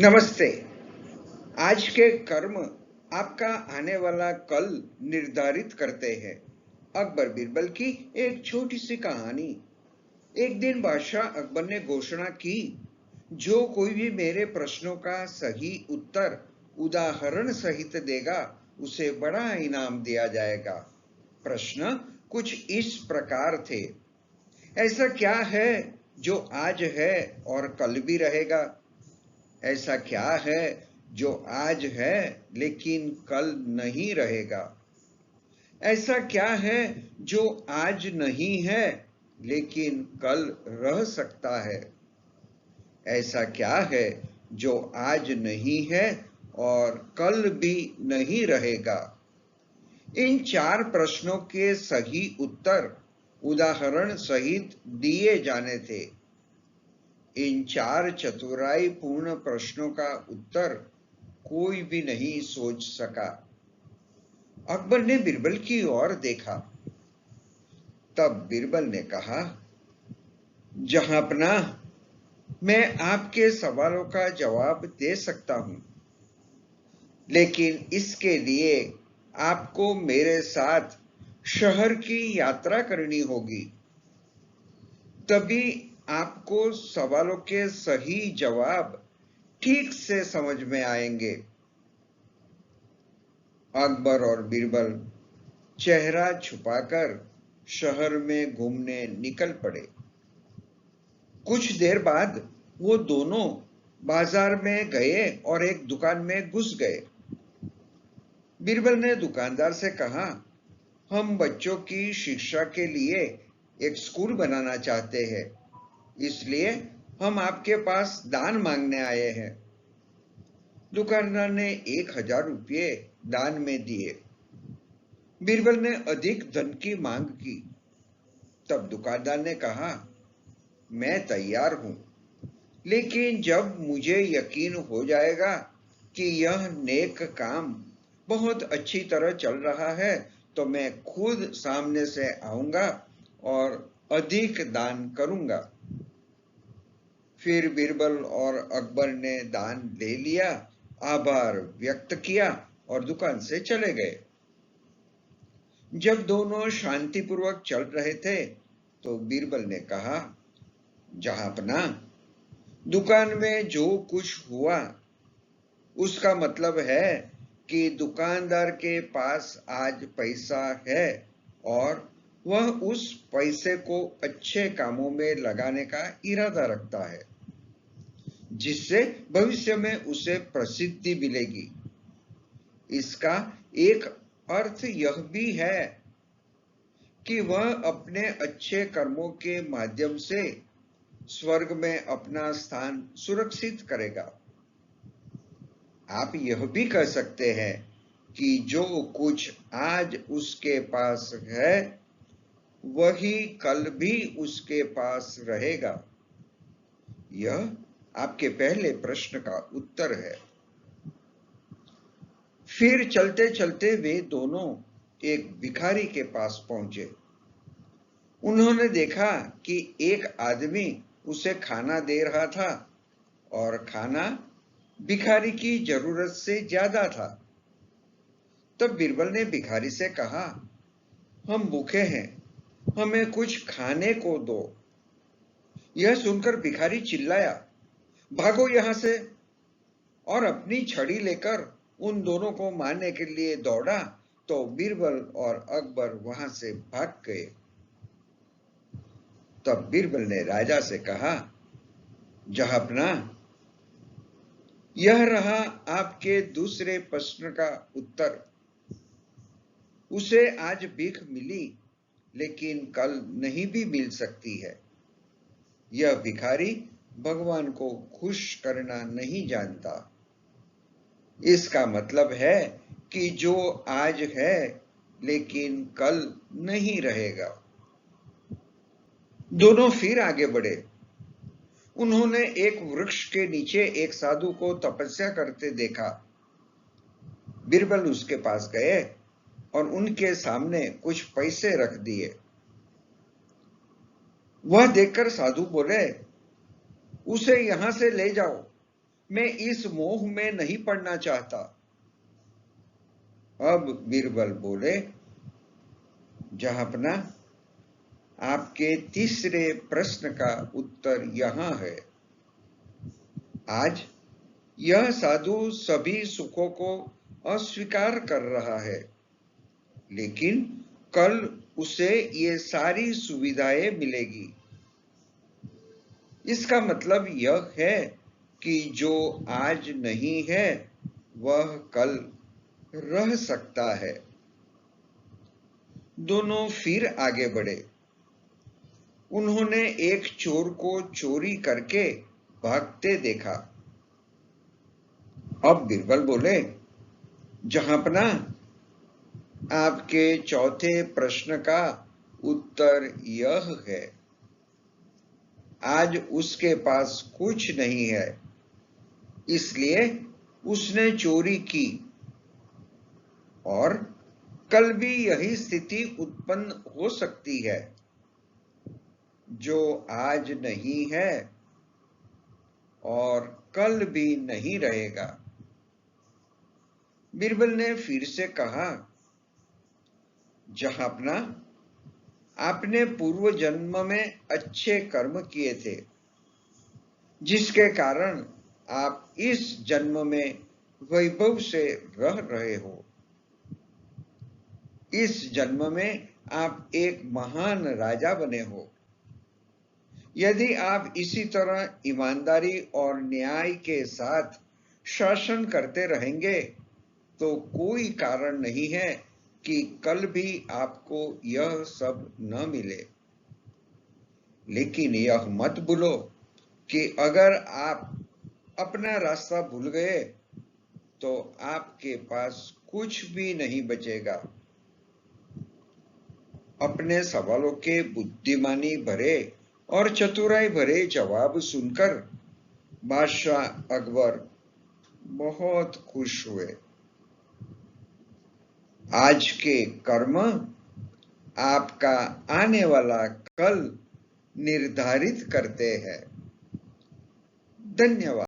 नमस्ते। आज के कर्म आपका आने वाला कल निर्धारित करते हैं। अकबर बीरबल की एक छोटी सी कहानी। एक दिन बादशाह अकबर ने घोषणा की, जो कोई भी मेरे प्रश्नों का सही उत्तर उदाहरण सहित देगा उसे बड़ा इनाम दिया जाएगा। प्रश्न कुछ इस प्रकार थे। ऐसा क्या है जो आज है और कल भी रहेगा? ऐसा क्या है जो आज है लेकिन कल नहीं रहेगा? ऐसा क्या है जो आज नहीं है लेकिन कल रह सकता है? ऐसा क्या है जो आज नहीं है और कल भी नहीं रहेगा? इन चार प्रश्नों के सही उत्तर उदाहरण सहित दिए जाने थे। इन चार चतुराई पूर्ण प्रश्नों का उत्तर कोई भी नहीं सोच सका। अकबर ने बीरबल की ओर देखा। तब बीरबल ने कहा, जहांपनाह, मैं आपके सवालों का जवाब दे सकता हूं, लेकिन इसके लिए आपको मेरे साथ शहर की यात्रा करनी होगी। तभी आपको सवालों के सही जवाब ठीक से समझ में आएंगे। अकबर और बीरबल चेहरा छुपाकर शहर में घूमने निकल पड़े। कुछ देर बाद वो दोनों बाजार में गए और एक दुकान में घुस गए। बीरबल ने दुकानदार से कहा, हम बच्चों की शिक्षा के लिए एक स्कूल बनाना चाहते हैं, इसलिए हम आपके पास दान मांगने आए हैं। दुकानदार ने 1000 रुपये दान में दिए। बीरबल ने अधिक धन की मांग की। तब दुकानदार ने कहा, मैं तैयार हूं, लेकिन जब मुझे यकीन हो जाएगा कि यह नेक काम बहुत अच्छी तरह चल रहा है तो मैं खुद सामने से आऊंगा और अधिक दान करूंगा। फिर बीरबल और अकबर ने दान ले लिया, आभार व्यक्त किया और दुकान से चले गए। जब दोनों शांतिपूर्वक चल रहे थे तो बीरबल ने कहा, जहांपनाह, दुकान में जो कुछ हुआ उसका मतलब है कि दुकानदार के पास आज पैसा है और वह उस पैसे को अच्छे कामों में लगाने का इरादा रखता है, जिससे भविष्य में उसे प्रसिद्धि मिलेगी। इसका एक अर्थ यह भी है कि वह अपने अच्छे कर्मों के माध्यम से स्वर्ग में अपना स्थान सुरक्षित करेगा। आप यह भी कह सकते हैं कि जो कुछ आज उसके पास है वही कल भी उसके पास रहेगा। यह आपके पहले प्रश्न का उत्तर है। फिर चलते चलते वे दोनों एक भिखारी के पास पहुंचे। उन्होंने देखा कि एक आदमी उसे खाना दे रहा था और खाना भिखारी की जरूरत से ज्यादा था। तब बीरबल ने भिखारी से कहा, हम भूखे हैं, हमें कुछ खाने को दो। यह सुनकर भिखारी चिल्लाया, भागो यहां से, और अपनी छड़ी लेकर उन दोनों को मारने के लिए दौड़ा तो बीरबल और अकबर वहां से भाग गए। तब बीरबल ने राजा से कहा, जहांपनाह, यह रहा आपके दूसरे प्रश्न का उत्तर। उसे आज भीख मिली, लेकिन कल नहीं भी मिल सकती है। यह भिखारी भगवान को खुश करना नहीं जानता। इसका मतलब है कि जो आज है लेकिन कल नहीं रहेगा। दोनों फिर आगे बढ़े। उन्होंने एक वृक्ष के नीचे एक साधु को तपस्या करते देखा। बीरबल उसके पास गए और उनके सामने कुछ पैसे रख दिए। वह देखकर साधु बोले, उसे यहां से ले जाओ, मैं इस मोह में नहीं पड़ना चाहता। अब बीरबल बोले, जहांपना, आपके तीसरे प्रश्न का उत्तर यहां है। आज यह साधु सभी सुखों को अस्वीकार कर रहा है, लेकिन कल उसे ये सारी सुविधाएं मिलेगी। इसका मतलब यह है कि जो आज नहीं है वह कल रह सकता है। दोनों फिर आगे बढ़े। उन्होंने एक चोर को चोरी करके भागते देखा। अब बीरबल बोले, जहांपना, आपके चौथे प्रश्न का उत्तर यह है। आज उसके पास कुछ नहीं है, इसलिए उसने चोरी की, और कल भी यही स्थिति उत्पन्न हो सकती है। जो आज नहीं है और कल भी नहीं रहेगा। बीरबल ने फिर से कहा, जहांपना, आपने पूर्व जन्म में अच्छे कर्म किए थे, जिसके कारण आप इस जन्म में वैभव से रह रहे हो। इस जन्म में आप एक महान राजा बने हो। यदि आप इसी तरह ईमानदारी और न्याय के साथ शासन करते रहेंगे तो कोई कारण नहीं है कि कल भी आपको यह सब न मिले। लेकिन यह मत भूलो कि अगर आप अपना रास्ता भूल गए तो आपके पास कुछ भी नहीं बचेगा। अपने सवालों के बुद्धिमानी भरे और चतुराई भरे जवाब सुनकर बादशाह अकबर बहुत खुश हुए। आज के कर्म आपका आने वाला कल निर्धारित करते हैं। धन्यवाद।